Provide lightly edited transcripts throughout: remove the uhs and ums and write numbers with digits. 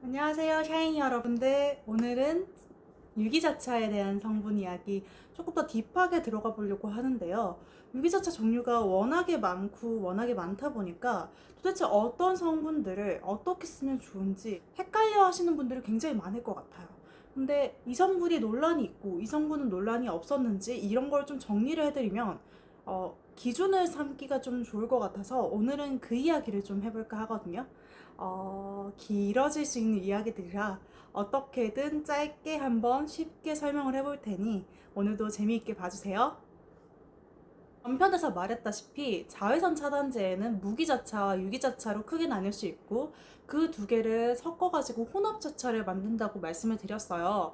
안녕하세요, 샤이니 여러분들. 오늘은 유기자차에 대한 성분 이야기 조금 더 딥하게 들어가 보려고 하는데요. 유기자차 종류가 워낙에 많고 워낙에 많다 보니까 도대체 어떤 성분들을 어떻게 쓰면 좋은지 헷갈려 하시는 분들이 굉장히 많을 것 같아요. 근데 이 성분이 논란이 있고 이 성분은 논란이 없었는지 이런 걸 좀 정리를 해드리면 기준을 삼기가 좀 좋을 것 같아서 오늘은 그 이야기를 좀 해볼까 하거든요. 길어질 수 있는 이야기들이라 어떻게든 짧게 한번 쉽게 설명을 해볼 테니 오늘도 재미있게 봐주세요. 전편에서 말했다시피 자외선 차단제에는 무기자차와 유기자차로 크게 나뉠 수 있고 그 두 개를 섞어가지고 혼합자차를 만든다고 말씀을 드렸어요.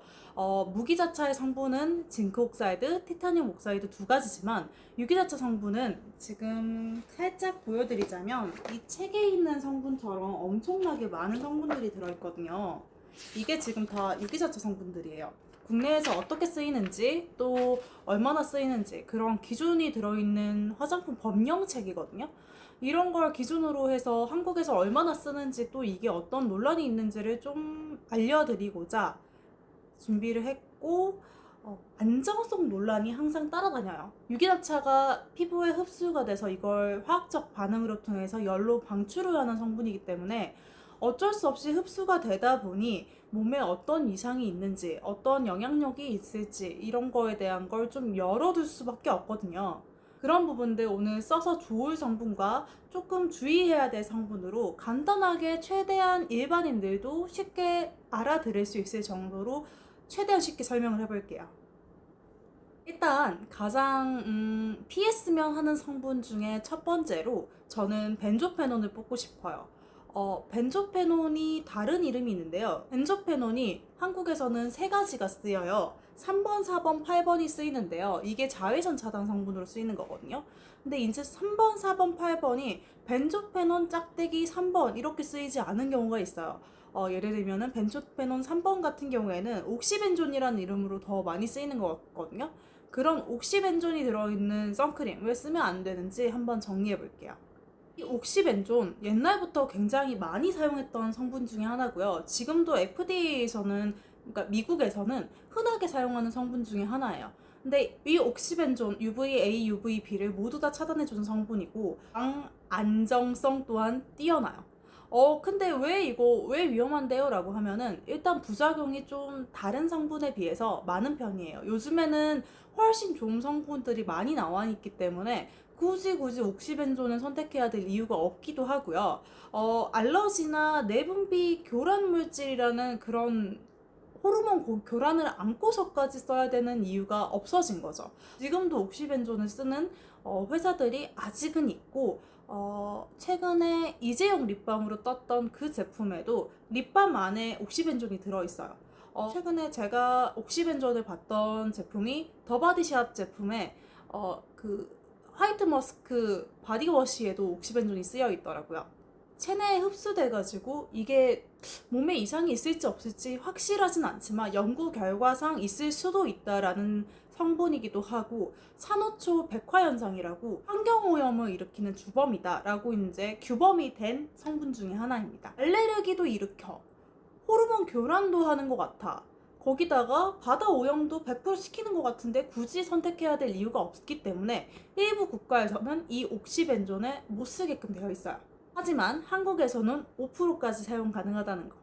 무기자차의 성분은 징크 옥사이드, 티타늄 옥사이드 두 가지지만 유기자차 성분은 지금 살짝 보여드리자면 이 책에 있는 성분처럼 엄청나게 많은 성분들이 들어있거든요. 이게 지금 다 유기자차 성분들이에요. 국내에서 어떻게 쓰이는지 또 얼마나 쓰이는지 그런 기준이 들어있는 화장품 법령책이거든요. 이런 걸 기준으로 해서 한국에서 얼마나 쓰는지 또 이게 어떤 논란이 있는지를 좀 알려드리고자 준비를 했고, 안정성 논란이 항상 따라다녀요. 유기자차가 피부에 흡수가 돼서 이걸 화학적 반응으로 통해서 열로 방출을 하는 성분이기 때문에 어쩔 수 없이 흡수가 되다 보니 몸에 어떤 이상이 있는지 어떤 영향력이 있을지 이런 거에 대한 걸 좀 열어둘 수밖에 없거든요. 그런 부분들 오늘 써서 좋을 성분과 조금 주의해야 될 성분으로 간단하게 최대한 일반인들도 쉽게 알아들을 수 있을 정도로 최대한 쉽게 설명을 해볼게요. 일단 가장 피했으면 하는 성분 중에 첫 번째로 저는 벤조페논을 뽑고 싶어요. 벤조페논이 다른 이름이 있는데요. 벤조페논이 한국에서는 세 가지가 쓰여요. 3번, 4번, 8번이 쓰이는데요. 이게 자외선 차단 성분으로 쓰이는 거거든요. 근데 이제 3번, 4번, 8번이 벤조페논 짝대기 3번 이렇게 쓰이지 않은 경우가 있어요. 예를 들면은 벤조페논 3번 같은 경우에는 옥시벤존이라는 이름으로 더 많이 쓰이는 것 같거든요. 그런 옥시벤존이 들어있는 선크림 왜 쓰면 안 되는지 한번 정리해 볼게요. 이 옥시벤존 옛날부터 굉장히 많이 사용했던 성분 중에 하나고요. 지금도 FDA에서는 그러니까 미국에서는 흔하게 사용하는 성분 중에 하나예요. 근데 이 옥시벤존 UVA, UVB를 모두 다 차단해주는 성분이고 방 안정성 또한 뛰어나요. 근데 왜 위험한데요? 라고 하면은 일단 부작용이 좀 다른 성분에 비해서 많은 편이에요. 요즘에는 훨씬 좋은 성분들이 많이 나와 있기 때문에 굳이 옥시벤존을 선택해야 될 이유가 없기도 하고요. 알러지나 내분비 교란 물질이라는 그런 호르몬 교란을 안고서까지 써야 되는 이유가 없어진 거죠. 지금도 옥시벤존을 쓰는 회사들이 아직은 있고, 최근에 이재용 립밤으로 떴던 그 제품에도 립밤 안에 옥시벤존이 들어있어요. 최근에 제가 옥시벤존을 봤던 제품이 더바디샵 제품에 그 화이트 머스크 바디워시에도 옥시벤존이 쓰여 있더라고요. 체내에 흡수돼가지고 이게 몸에 이상이 있을지 없을지 확실하진 않지만 연구 결과상 있을 수도 있다라는 성분이기도 하고 산호초 백화현상이라고 환경오염을 일으키는 주범이다라고 이제 규범이 된 성분 중에 하나입니다. 알레르기도 일으켜 호르몬 교란도 하는 것 같아. 거기다가 바다 오염도 100% 시키는 것 같은데 굳이 선택해야 될 이유가 없기 때문에 일부 국가에서는 이 옥시벤존을 못 쓰게끔 되어 있어요. 하지만 한국에서는 5%까지 사용 가능하다는 거.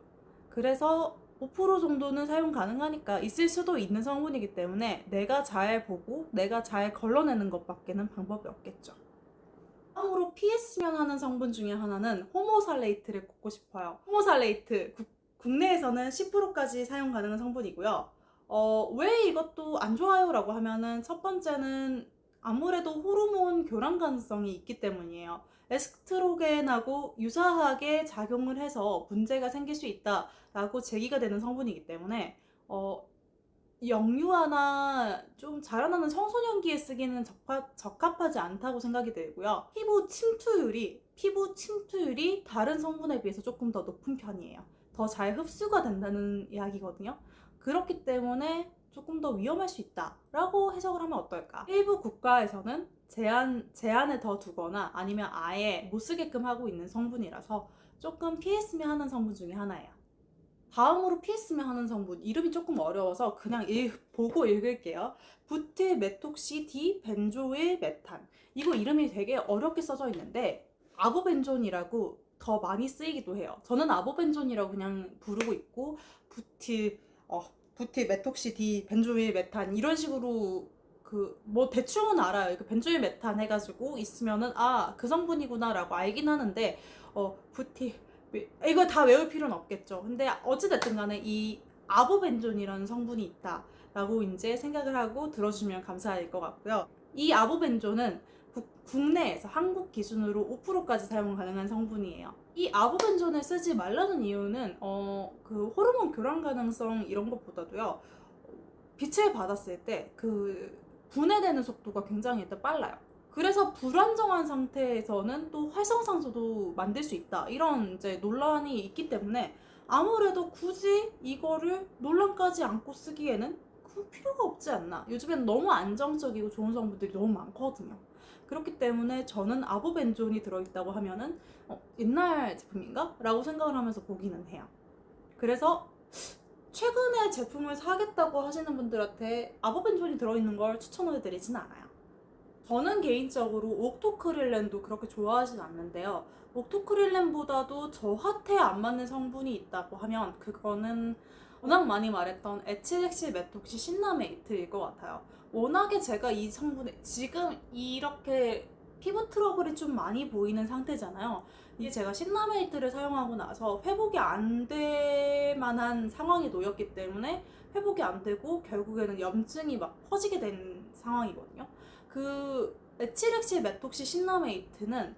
그래서 5% 정도는 사용 가능하니까 있을 수도 있는 성분이기 때문에 내가 잘 보고 내가 잘 걸러내는 것밖에는 방법이 없겠죠. 다음으로 피했으면 하는 성분 중에 하나는 호모살레이트를 꼽고 싶어요. 호모살레이트 국내에서는 10%까지 사용 가능한 성분이고요. 왜 이것도 안 좋아요? 라고 하면은 첫 번째는 아무래도 호르몬 교란 가능성이 있기 때문이에요. 에스트로겐하고 유사하게 작용을 해서 문제가 생길 수 있다라고 제기가 되는 성분이기 때문에 영유아나 좀 자라나는 청소년기에 쓰기는 적합하지 않다고 생각이 들고요. 피부 침투율이 다른 성분에 비해서 조금 더 높은 편이에요. 더 잘 흡수가 된다는 이야기거든요. 그렇기 때문에 조금 더 위험할 수 있다라고 해석을 하면 어떨까? 일부 국가에서는 제한을 더 두거나 아니면 아예 못 쓰게끔 하고 있는 성분이라서 조금 피했으면 하는 성분 중에 하나예요. 다음으로 피했으면 하는 성분, 이름이 조금 어려워서 그냥 보고 읽을게요. 부틸 메톡시 디 벤조일 메탄. 이거 이름이 되게 어렵게 써져 있는데 아보벤존이라고 더 많이 쓰이기도 해요. 저는 아보벤존이라고 그냥 부르고 있고, 부틸 부틸 메톡시 디 벤조일 메탄 이런 식으로 그 뭐 대충은 알아요. 그 벤조일 메탄 해가지고 있으면은 아 그 성분이구나라고 알긴 하는데 부틸 이거 다 외울 필요는 없겠죠. 근데 어찌됐든 간에 이 아보벤존이라는 성분이 있다라고 이제 생각을 하고 들어주시면 감사할 것 같고요. 이 아보벤존은 국내에서 한국 기준으로 5%까지 사용 가능한 성분이에요. 이 아보벤존을 쓰지 말라는 이유는 그 호르몬 교란 가능성 이런 것보다도요. 빛을 받았을 때 그 분해되는 속도가 굉장히 일단 빨라요. 그래서 불안정한 상태에서는 또 활성산소도 만들 수 있다. 이런 이제 논란이 있기 때문에 아무래도 굳이 이거를 논란까지 안고 쓰기에는 그 필요가 없지 않나. 요즘엔 너무 안정적이고 좋은 성분들이 너무 많거든요. 그렇기 때문에 저는 아보벤존이 들어있다고 하면은 옛날 제품인가? 라고 생각을 하면서 보기는 해요. 그래서 최근에 제품을 사겠다고 하시는 분들한테 아보벤존이 들어있는 걸 추천을 드리진 않아요. 저는 개인적으로 옥토크릴렌도 그렇게 좋아하진 않는데요. 옥토크릴렌보다도 저한테 안 맞는 성분이 있다고 하면 그거는 워낙 많이 말했던 에틸렉실 메톡시 신라메이트일 것 같아요. 워낙에 제가 이 성분에 지금 이렇게 피부 트러블이 좀 많이 보이는 상태잖아요. 이게 제가 신라메이트를 사용하고 나서 회복이 안 될 만한 상황에 놓였기 때문에 회복이 안 되고 결국에는 염증이 막 퍼지게 된 상황이거든요. 그 에틸렉실 메톡시 신라메이트는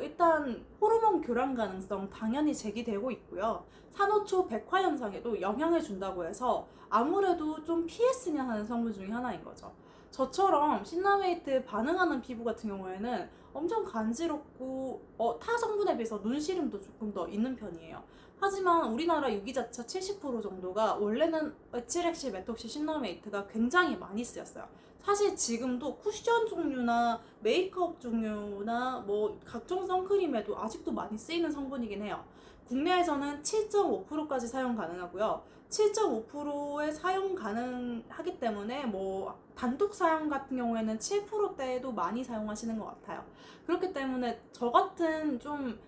일단 호르몬 교란 가능성 당연히 제기되고 있고요. 산호초 백화 현상에도 영향을 준다고 해서 아무래도 좀 피했으면 하는 성분 중에 하나인 거죠. 저처럼 신라메이트 반응하는 피부 같은 경우에는 엄청 간지럽고 타 성분에 비해서 눈시림도 조금 더 있는 편이에요. 하지만 우리나라 유기자차 70% 정도가 원래는 에틸렉실 메톡시 신라메이트가 굉장히 많이 쓰였어요. 사실 지금도 쿠션 종류나 메이크업 종류나 뭐 각종 선크림에도 아직도 많이 쓰이는 성분이긴 해요. 국내에서는 7.5%까지 사용 가능하고요. 7.5%에 사용 가능하기 때문에 뭐 단독 사용 같은 경우에는 7%대에도 많이 사용하시는 것 같아요. 그렇기 때문에 저 같은 좀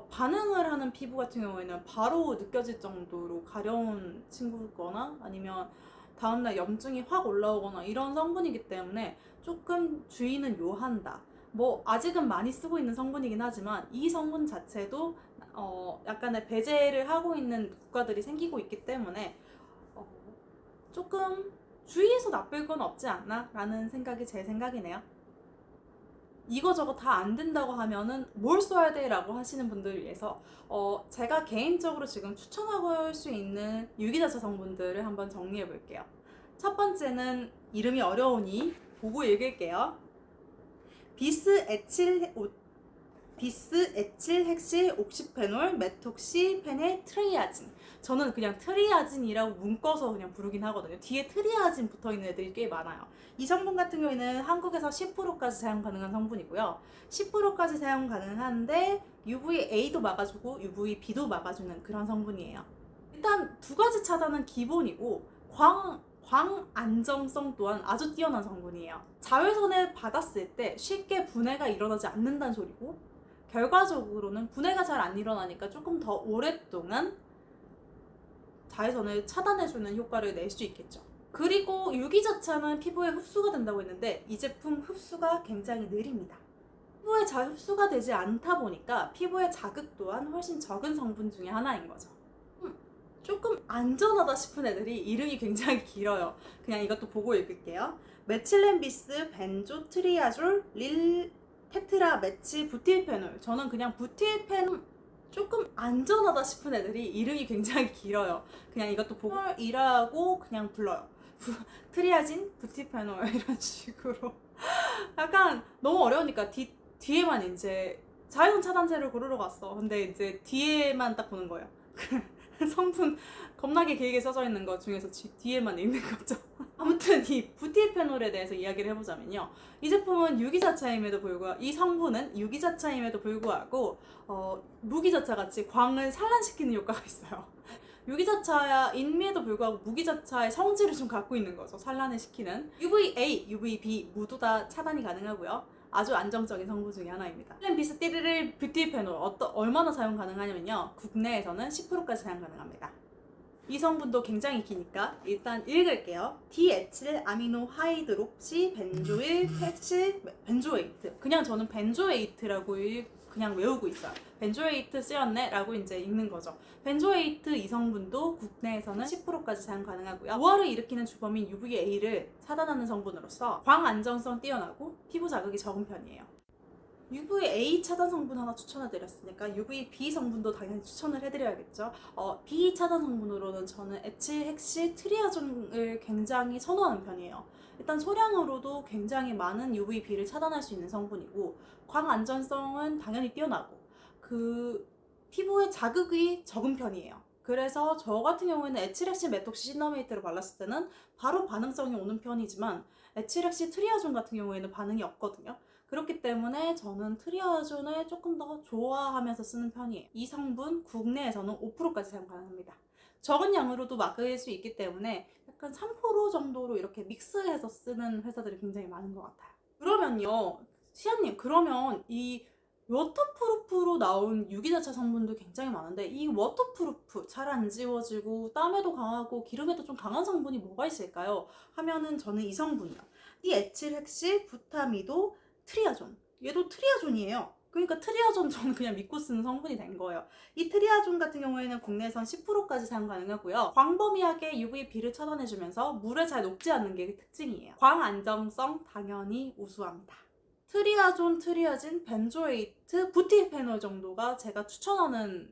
반응을 하는 피부 같은 경우에는 바로 느껴질 정도로 가려운 친구거나 아니면 다음날 염증이 확 올라오거나 이런 성분이기 때문에 조금 주의는 요한다. 뭐 아직은 많이 쓰고 있는 성분이긴 하지만 이 성분 자체도 약간의 배제를 하고 있는 국가들이 생기고 있기 때문에 조금 주의해서 나쁠 건 없지 않나 라는 생각이 제 생각이네요. 이거저거 다 안 된다고 하면은 뭘 써야 돼? 라고 하시는 분들을 위해서 제가 개인적으로 지금 추천하고 수 있는 유기자차 성분들을 한번 정리해 볼게요. 첫 번째는 이름이 어려우니 보고 읽을게요. 비스 에틸 헥실 옥시페놀 메톡시 페네 트리아진. 저는 그냥 트리아진이라고 묶어서 그냥 부르긴 하거든요. 뒤에 트리아진 붙어있는 애들이 꽤 많아요. 이 성분 같은 경우에는 한국에서 10%까지 사용 가능한 성분이고요. 10%까지 사용 가능한데 UVA도 막아주고 UVB도 막아주는 그런 성분이에요. 일단 두 가지 차단은 기본이고 광 안정성 또한 아주 뛰어난 성분이에요. 자외선을 받았을 때 쉽게 분해가 일어나지 않는다는 소리고, 결과적으로는 분해가 잘 안 일어나니까 조금 더 오랫동안 자외선을 차단해주는 효과를 낼 수 있겠죠. 그리고 유기자차는 피부에 흡수가 된다고 했는데 이 제품 흡수가 굉장히 느립니다. 피부에 잘 흡수가 되지 않다 보니까 피부의 자극 또한 훨씬 적은 성분 중에 하나인 거죠. 조금 안전하다 싶은 애들이 이름이 굉장히 길어요. 그냥 이것도 보고 읽을게요. 메칠렌비스 벤조 트리아졸 릴 테트라 메칠 부틸페놀. 저는 그냥 부틸페놀, 조금 안전하다 싶은 애들이 이름이 굉장히 길어요. 그냥 이것도 보고 이라고 그냥 불러요. 트리아진, 부틸페놀 이런 식으로. 약간 너무 어려우니까 뒤에만 이제 자외선 차단제를 고르러 갔어. 근데 이제 뒤에만 딱 보는 거예요. 성분 겁나게 길게 써져 있는 것 중에서 뒤에만 읽는 거죠. 아무튼 이 부틸페놀에 대해서 이야기를 해보자면요. 이 제품은 유기자차임에도 불구하고, 이 성분은 유기자차임에도 불구하고 무기자차 같이 광을 산란시키는 효과가 있어요. 유기자차인데도 불구하고 무기자차의 성질을 좀 갖고 있는 거죠. 산란을 시키는. UVA, UVB 모두 다 차단이 가능하고요. 아주 안정적인 성분 중에 하나입니다. 비스티르릴 뷰티페놀 얼마나 사용 가능하냐면요. 국내에서는 10%까지 사용 가능합니다. 이 성분도 굉장히 기니까 일단 읽을게요. 디에틸 아미노 하이드록시 벤조일 텍실 벤조에이트. 그냥 저는 벤조에이트라고 그냥 외우고 있어요. 벤조에이트 쓰였네 라고 이제 읽는 거죠. 벤조에이트 이 성분도 국내에서는 10%까지 사용 가능하고요. 노화를 일으키는 주범인 UVA를 차단하는 성분으로서 광안정성 뛰어나고 피부 자극이 적은 편이에요. UVA 차단 성분 하나 추천해드렸으니까 UVB 성분도 당연히 추천을 해드려야겠죠. B 차단 성분으로는 저는 에칠 헥시 트리아존을 굉장히 선호하는 편이에요. 일단 소량으로도 굉장히 많은 UVB를 차단할 수 있는 성분이고 광안전성은 당연히 뛰어나고 피부에 자극이 적은 편이에요. 그래서 저 같은 경우에는 에칠엑시 메톡시 시너메이트를 발랐을 때는 바로 반응성이 오는 편이지만 에칠엑시 트리아존 같은 경우에는 반응이 없거든요. 그렇기 때문에 저는 트리아존을 조금 더 좋아하면서 쓰는 편이에요. 이 성분 국내에서는 5%까지 사용 가능합니다. 적은 양으로도 막을 수 있기 때문에 약간 3% 정도로 이렇게 믹스해서 쓰는 회사들이 굉장히 많은 것 같아요. 그러면요, 시아님, 그러면 이 워터프루프로 나온 유기자차 성분도 굉장히 많은데 이 워터프루프 잘 안 지워지고 땀에도 강하고 기름에도 좀 강한 성분이 뭐가 있을까요? 하면은 저는 이 성분이요. 디에틸헥실 부타미도 트리아존. 얘도 트리아존이에요. 그러니까 트리아존 저는 그냥 믿고 쓰는 성분이 된 거예요. 이 트리아존 같은 경우에는 국내에선 10%까지 사용 가능하고요. 광범위하게 UVB를 차단해주면서 물에 잘 녹지 않는 게 특징이에요. 광안정성 당연히 우수합니다. 트리아존, 트리아진, 벤조에이트, 부티페놀 정도가 제가 추천하는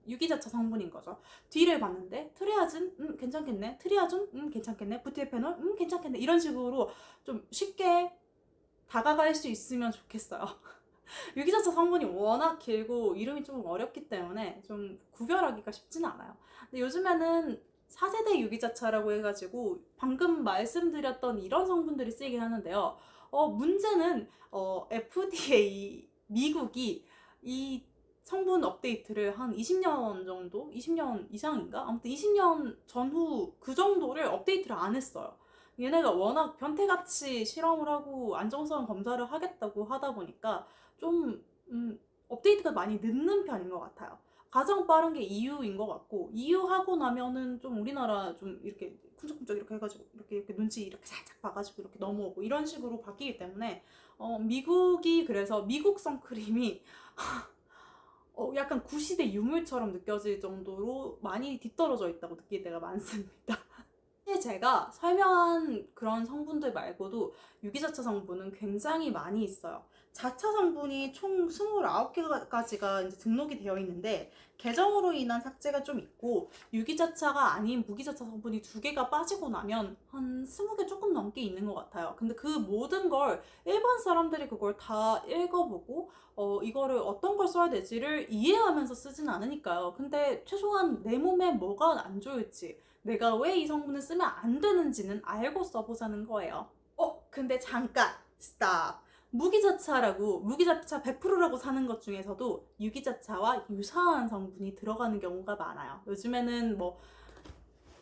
유기자차 성분인 거죠. 뒤를 봤는데 트리아진 괜찮겠네, 트리아존 괜찮겠네, 부티페놀 괜찮겠네, 이런 식으로 좀 쉽게 다가갈 수 있으면 좋겠어요. 유기자차 성분이 워낙 길고 이름이 좀 어렵기 때문에 좀 구별하기가 쉽지는 않아요. 근데 요즘에는 4세대 유기자차라고 해가지고 방금 말씀드렸던 이런 성분들이 쓰이긴 하는데요. 문제는 FDA 미국이 이 성분 업데이트를 한 20년 정도? 20년 이상인가? 아무튼 20년 전후 그 정도를 업데이트를 안 했어요. 얘네가 워낙 변태같이 실험을 하고 안정성 검사를 하겠다고 하다 보니까 좀 업데이트가 많이 늦는 편인 것 같아요. 가장 빠른 게 EU인 것 같고 EU 하고 나면은 좀 우리나라 좀 이렇게 쿵짝쿵짝 이렇게 해가지고 이렇게 눈치 이렇게 살짝 봐가지고 이렇게 넘어오고 이런 식으로 바뀌기 때문에 미국이 그래서 미국 선크림이 약간 구시대 유물처럼 느껴질 정도로 많이 뒤떨어져 있다고 느낄 때가 많습니다. 제가 설명한 그런 성분들 말고도 유기자차 성분은 굉장히 많이 있어요. 자차 성분이 총 29개가지가 이제 등록이 되어 있는데 개정으로 인한 삭제가 좀 있고 유기자차가 아닌 무기자차 성분이 2개가 빠지고 나면 한 20개 조금 넘게 있는 것 같아요. 근데 그 모든 걸 일반 사람들이 그걸 다 읽어보고 이거를 어떤 걸 써야 될지를 이해하면서 쓰진 않으니까요. 근데 최소한 내 몸에 뭐가 안 좋을지 내가 왜 이 성분을 쓰면 안 되는지는 알고 써보자는 거예요. 근데 잠깐 스탑. 무기자차 100%라고 사는 것 중에서도 유기자차와 유사한 성분이 들어가는 경우가 많아요. 요즘에는 뭐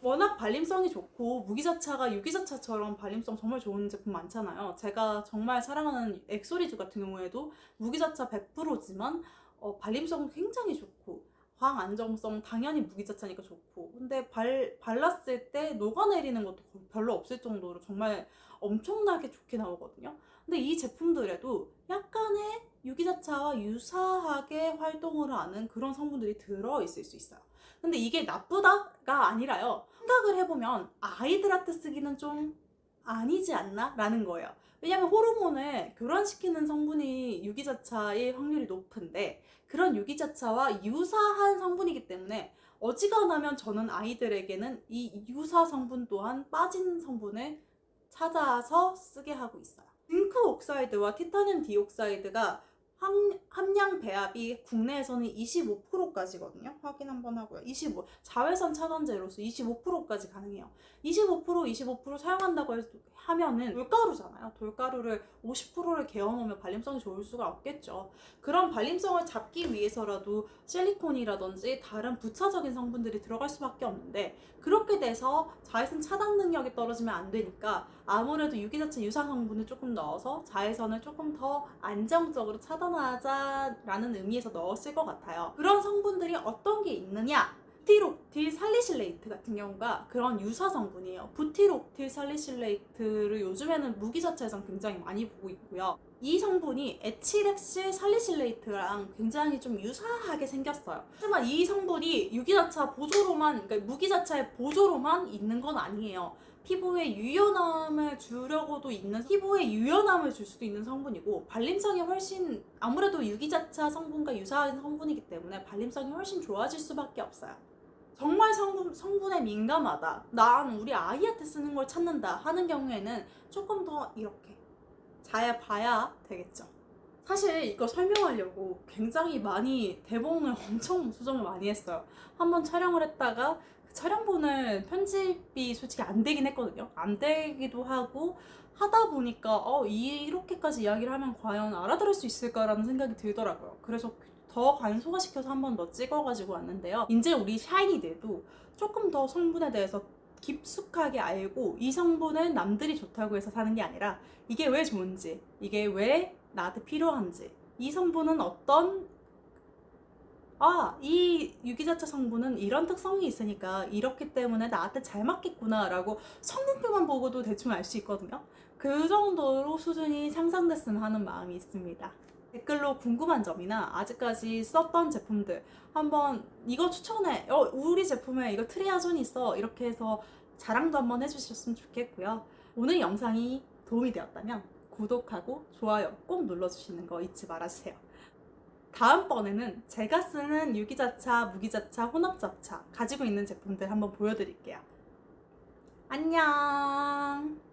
워낙 발림성이 좋고 무기자차가 유기자차처럼 발림성 정말 좋은 제품 많잖아요. 제가 정말 사랑하는 엑소리즈 같은 경우에도 무기자차 100%지만 발림성은 굉장히 좋고 광안정성 당연히 무기자차니까 좋고 근데 발랐을 때 녹아내리는 것도 별로 없을 정도로 정말 엄청나게 좋게 나오거든요. 근데 이 제품들에도 약간의 유기자차와 유사하게 활동을 하는 그런 성분들이 들어있을 수 있어요. 근데 이게 나쁘다가 아니라요. 생각을 해보면 아이들한테 쓰기는 좀 아니지 않나? 라는 거예요. 왜냐면 호르몬을 교란시키는 성분이 유기자차의 확률이 높은데 그런 유기자차와 유사한 성분이기 때문에 어지간하면 저는 아이들에게는 이 유사 성분 또한 빠진 성분을 찾아서 쓰게 하고 있어요. 징크 옥사이드와 티타늄 디옥사이드가 함량 배합이 국내에서는 25%까지거든요. 확인 한번 하고요. 25, 자외선 차단제로서 25%까지 가능해요. 25% 사용한다고 하면은 돌가루잖아요. 돌가루를 50%를 개어 놓으면 발림성이 좋을 수가 없겠죠. 그런 발림성을 잡기 위해서라도 실리콘이라든지 다른 부차적인 성분들이 들어갈 수밖에 없는데, 그렇게 돼서 자외선 차단 능력이 떨어지면 안 되니까 아무래도 유기자체 유사 성분을 조금 넣어서 자외선을 조금 더 안정적으로 차단하자라는 의미에서 넣었을 것 같아요. 그런 성분들이 어떤 게 있느냐? 부티록틸 살리실레이트 같은 경우가 그런 유사 성분이에요. 부티록틸 살리실레이트를 요즘에는 무기자체에선 굉장히 많이 보고 있고요. 이 성분이 에치렉실 살리실레이트랑 굉장히 좀 유사하게 생겼어요. 하지만 이 성분이 유기자차 보조로만, 그러니까 무기자차의 보조로만 있는 건 아니에요. 피부에 유연함을 주려고도 있는, 피부에 유연함을 줄 수도 있는 성분이고, 발림성이 훨씬, 아무래도 유기자차 성분과 유사한 성분이기 때문에 발림성이 훨씬 좋아질 수밖에 없어요. 정말 성분에 민감하다, 난 우리 아이한테 쓰는 걸 찾는다 하는 경우에는 조금 더 이렇게 잘 봐야 되겠죠. 사실 이거 설명하려고 굉장히 많이 대본을 엄청 수정을 많이 했어요. 한번 촬영을 했다가 그 촬영본을 편집이 솔직히 안 되긴 했거든요. 안 되기도 하고 하다 보니까 이렇게까지 이야기를 하면 과연 알아들을 수 있을까라는 생각이 들더라고요. 그래서 더 간소화시켜서 한 번 더 찍어가지고 왔는데요. 이제 우리 샤이니들도 조금 더 성분에 대해서 깊숙하게 알고, 이 성분은 남들이 좋다고 해서 사는 게 아니라 이게 왜 좋은지, 이게 왜 나한테 필요한지, 이 성분은 이 유기자차 성분은 이런 특성이 있으니까 이렇기 때문에 나한테 잘 맞겠구나 라고 성분표만 보고도 대충 알 수 있거든요. 그 정도로 수준이 상상됐으면 하는 마음이 있습니다. 댓글로 궁금한 점이나 아직까지 썼던 제품들 한번 이거 추천해, 우리 제품에 이거 트리아존 있어, 이렇게 해서 자랑도 한번 해주셨으면 좋겠고요. 오늘 영상이 도움이 되었다면 구독하고 좋아요 꼭 눌러주시는 거 잊지 말아주세요. 다음번에는 제가 쓰는 유기자차, 무기자차, 혼합자차 가지고 있는 제품들 한번 보여드릴게요. 안녕.